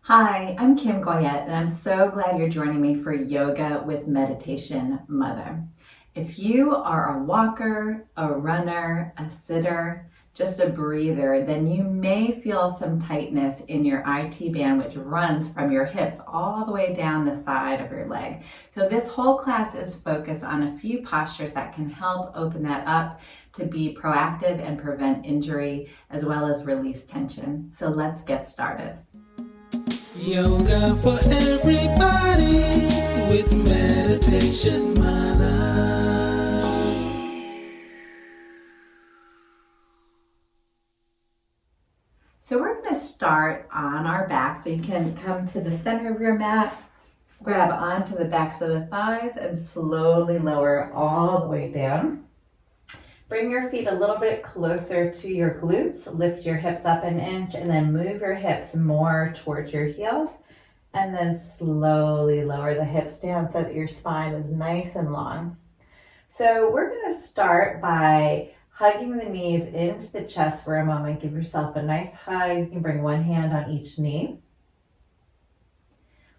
Hi, I'm Kim Goyette, and I'm so glad you're joining me for Yoga with Meditation Mother. If you are a walker, a runner, a sitter, just a breather, then you may feel some tightness in your IT band, which runs from your hips all the way down the side of your leg. So this whole class is focused on a few postures that can help open that up to be proactive and prevent injury, as well as release tension. So let's get started. Yoga for everybody with Meditation Mutha. So we're going to start on our back. So you can come to the center of your mat, grab onto the backs of the thighs, and slowly lower all the way down. Bring your feet a little bit closer to your glutes, lift your hips up an inch, and then move your hips more towards your heels. And then slowly lower the hips down so that your spine is nice and long. So we're going to start by hugging the knees into the chest for a moment. Give yourself a nice hug. You can bring one hand on each knee.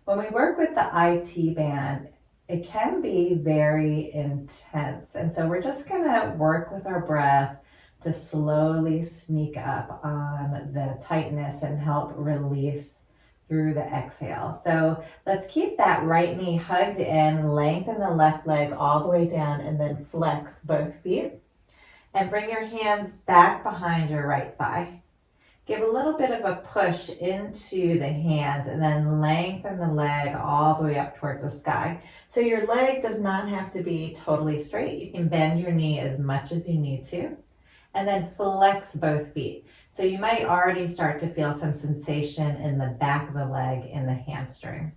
When we work with the IT band, it can be very intense. And so we're just going to work with our breath to slowly sneak up on the tightness and help release through the exhale. So let's keep that right knee hugged in, lengthen the left leg all the way down, and then flex both feet. And bring your hands back behind your right thigh. Give a little bit of a push into the hands and then lengthen the leg all the way up towards the sky. So your leg does not have to be totally straight. You can bend your knee as much as you need to. And then flex both feet. So you might already start to feel some sensation in the back of the leg in the hamstring.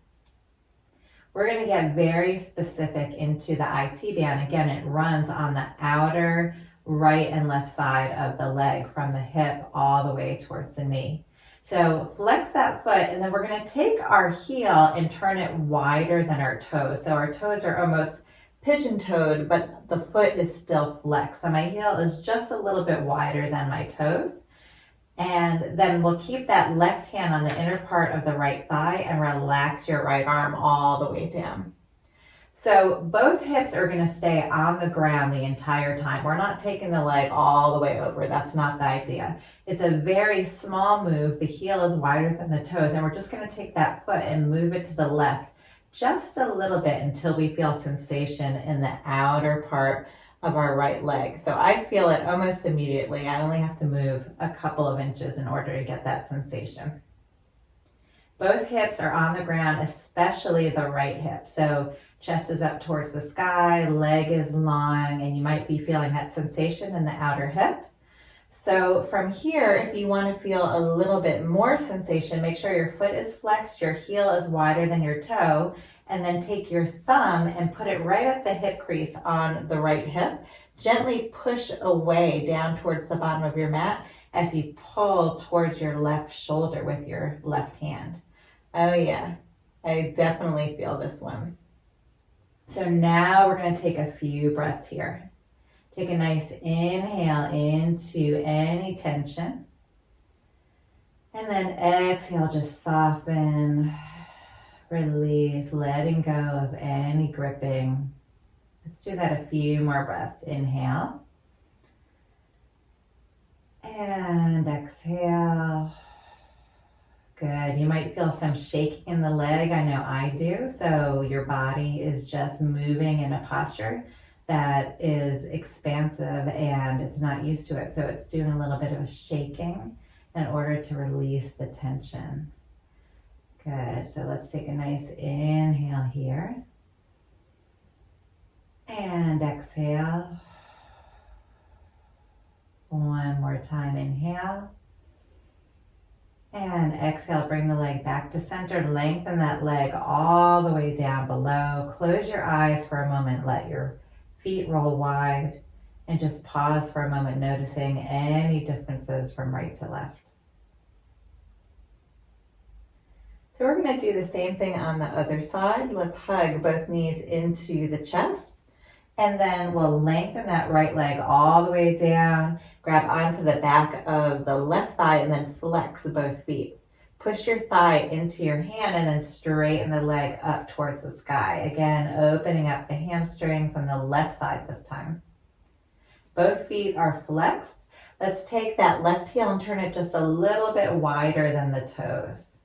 We're going to get very specific into the IT band. Again, it runs on the outer right and left side of the leg from the hip all the way towards the knee. So flex that foot, and then we're going to take our heel and turn it wider than our toes. So our toes are almost pigeon-toed, but the foot is still flexed. So my heel is just a little bit wider than my toes. And then we'll keep that left hand on the inner part of the right thigh and relax your right arm all the way down. So both hips are going to stay on the ground the entire time. We're not taking the leg all the way over. That's not the idea. It's a very small move. The heel is wider than the toes, and we're just going to take that foot and move it to the left just a little bit until we feel sensation in the outer part of our right leg. So I feel it almost immediately. I only have to move a couple of inches in order to get that sensation. Both hips are on the ground, especially the right hip. So chest is up towards the sky, leg is long, and you might be feeling that sensation in the outer hip. So from here, if you want to feel a little bit more sensation, make sure your foot is flexed, your heel is wider than your toe, and then take your thumb and put it right at the hip crease on the right hip. Gently push away down towards the bottom of your mat as you pull towards your left shoulder with your left hand. Oh yeah, I definitely feel this one. So now we're going to take a few breaths here. Take a nice inhale into any tension. And then exhale, just soften, release, letting go of any gripping. Let's do that a few more breaths. Inhale. And exhale. Good. You might feel some shaking in the leg. I know I do. So your body is just moving in a posture that is expansive and it's not used to it. So it's doing a little bit of a shaking in order to release the tension. Good. So let's take a nice inhale here. And exhale. One more time. Inhale. And exhale, bring the leg back to center. Lengthen that leg all the way down below. Close your eyes for a moment. Let your feet roll wide. And just pause for a moment, noticing any differences from right to left. So we're going to do the same thing on the other side. Let's hug both knees into the chest. And then we'll lengthen that right leg all the way down, grab onto the back of the left thigh, and then flex both feet. push your thigh into your hand and then straighten the leg up towards the sky. Again, opening up the hamstrings on the left side this time. Both feet are flexed. Let's take that left heel and turn it just a little bit wider than the toes.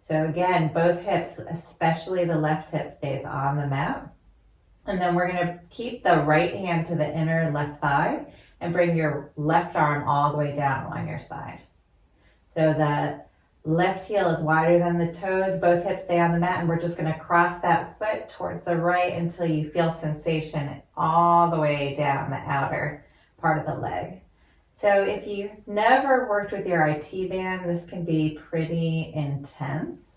So again, both hips, especially the left hip, stays on the mat. And then we're going to keep the right hand to the inner left thigh and bring your left arm all the way down along your side. So the left heel is wider than the toes, both hips stay on the mat, and we're just going to cross that foot towards the right until you feel sensation all the way down the outer part of the leg. So if you've never worked with your IT band, this can be pretty intense.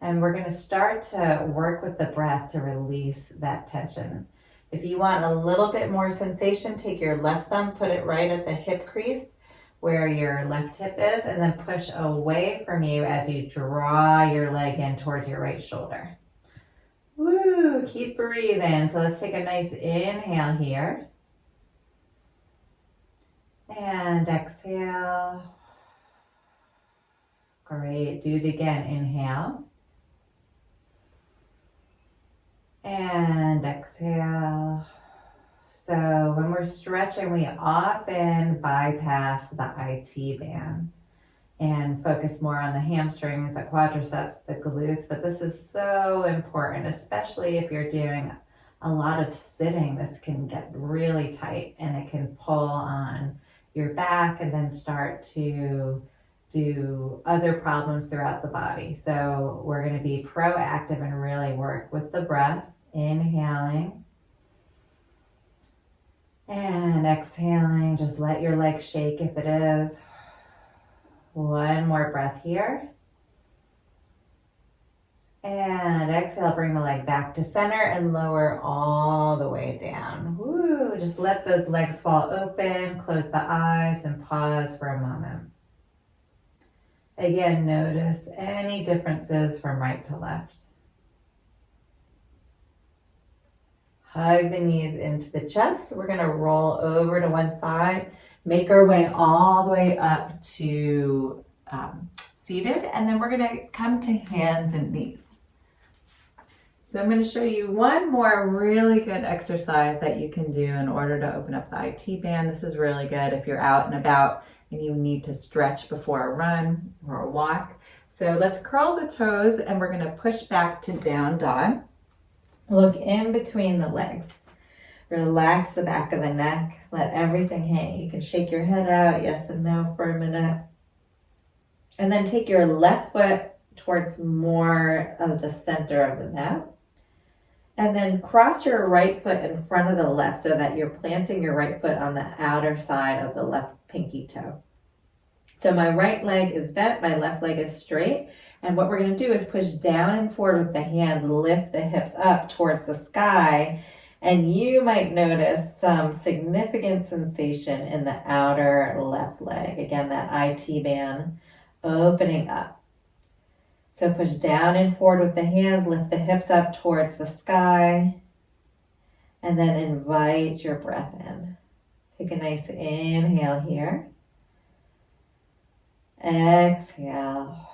And we're going to start to work with the breath to release that tension. If you want a little bit more sensation, take your left thumb, put it right at the hip crease where your left hip is, and then push away from you as you draw your leg in towards your right shoulder. Woo, keep breathing. So let's take a nice inhale here. And exhale. Great, do it again, inhale. And exhale. So when we're stretching, we often bypass the IT band and focus more on the hamstrings, the quadriceps, the glutes, but this is so important, especially if you're doing a lot of sitting. This can get really tight and it can pull on your back and then start to do other problems throughout the body. So we're going to be proactive and really work with the breath, inhaling and exhaling. Just let your leg shake if it is. One more breath here. And exhale, bring the leg back to center and lower all the way down. Woo, just let those legs fall open, close the eyes and pause for a moment. Again, notice any differences from right to left. Hug the knees into the chest. We're going to roll over to one side, make our way all the way up to seated, and then we're going to come to hands and knees. So I'm going to show you one more really good exercise that you can do in order to open up the IT band. This is really good if you're out and about and you need to stretch before a run or a walk. So let's curl the toes and we're going to push back to down dog. Look in between the legs. Relax the back of the neck. Let everything hang. You can shake your head out, yes and no, for a minute. And then take your left foot towards more of the center of the mat. And then cross your right foot in front of the left so that you're planting your right foot on the outer side of the left pinky toe. So my right leg is bent, my left leg is straight. And what we're going to do is push down and forward with the hands, lift the hips up towards the sky. And you might notice some significant sensation in the outer left leg. Again, that IT band opening up. So push down and forward with the hands, lift the hips up towards the sky, and then invite your breath in. Take a nice inhale here. Exhale.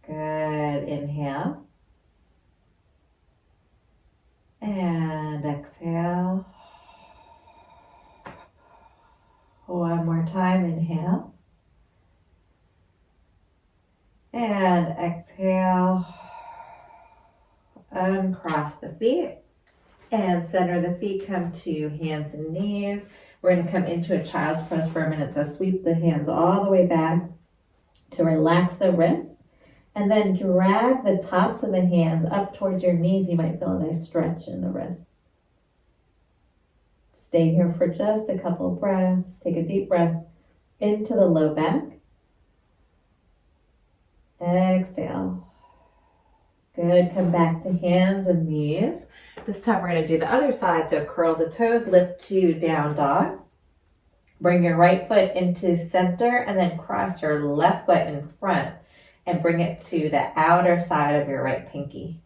Good, inhale. And exhale. One more time, inhale. And exhale, uncross the feet and center the feet, come to hands and knees. We're going to come into a child's pose for a minute. So sweep the hands all the way back to relax the wrists and then drag the tops of the hands up towards your knees. You might feel a nice stretch in the wrist. Stay here for just a couple of breaths. Take a deep breath into the low back. Exhale. Good. Come back to hands and knees. This time we're going to do the other side. So curl the toes, lift to down dog. Bring your right foot into center and then cross your left foot in front and bring it to the outer side of your right pinky.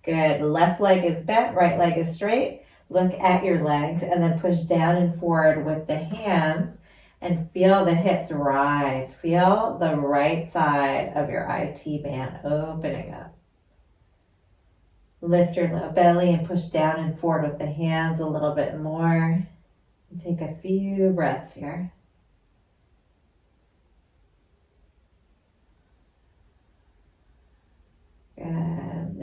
Good. Left leg is bent, right leg is straight. Look at your legs and then push down and forward with the hands and feel the hips rise. Feel the right side of your IT band opening up. Lift your low belly and push down and forward with the hands a little bit more. Take a few breaths here.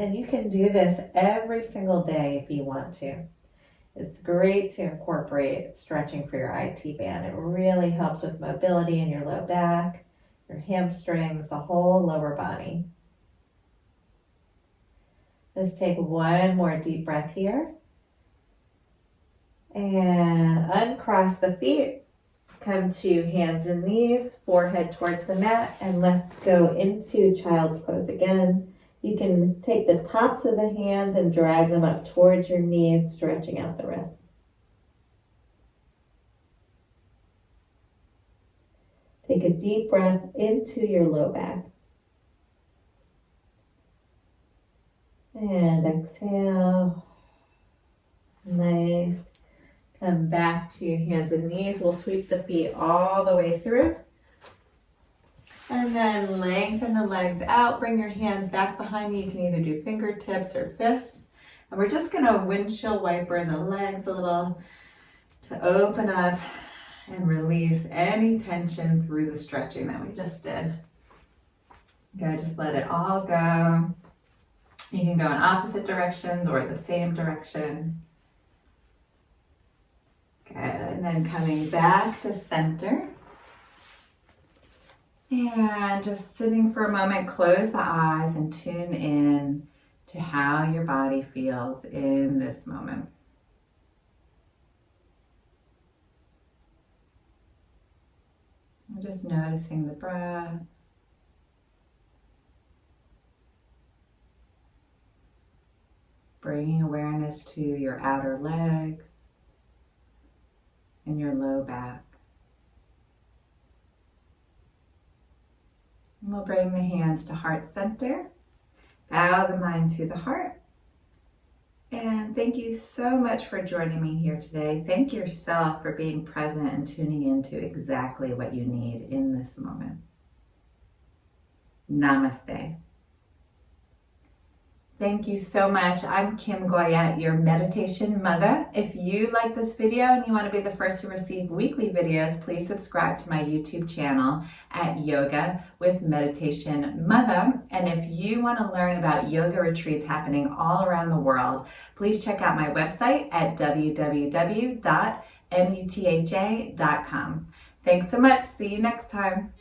And you can do this every single day if you want to. It's great to incorporate stretching for your IT band. It really helps with mobility in your low back, your hamstrings, the whole lower body. Let's take one more deep breath here. And uncross the feet. Come to hands and knees, forehead towards the mat, and let's go into child's pose again. You can take the tops of the hands and drag them up towards your knees, stretching out the wrists. Take a deep breath into your low back. And exhale. Nice. Come back to hands and knees. We'll sweep the feet all the way through. And then lengthen the legs out. Bring your hands back behind you. You can either do fingertips or fists. And we're just going to windshield wiper the legs a little to open up and release any tension through the stretching that we just did. Okay, just let it all go. You can go in opposite directions or the same direction. Good, and then coming back to center. And just sitting for a moment, close the eyes and tune in to how your body feels in this moment. And just noticing the breath. Bringing awareness to your outer legs and your low back. And we'll bring the hands to heart center. Bow the mind to the heart. And thank you so much for joining me here today. Thank yourself for being present and tuning into exactly what you need in this moment. Namaste. Thank you so much. I'm Kim Goya, your Meditation Mother. If you like this video and you want to be the first to receive weekly videos, please subscribe to my YouTube channel at Yoga with Meditation Mutha. And if you want to learn about yoga retreats happening all around the world, please check out my website at www.mutha.com. Thanks so much. See you next time.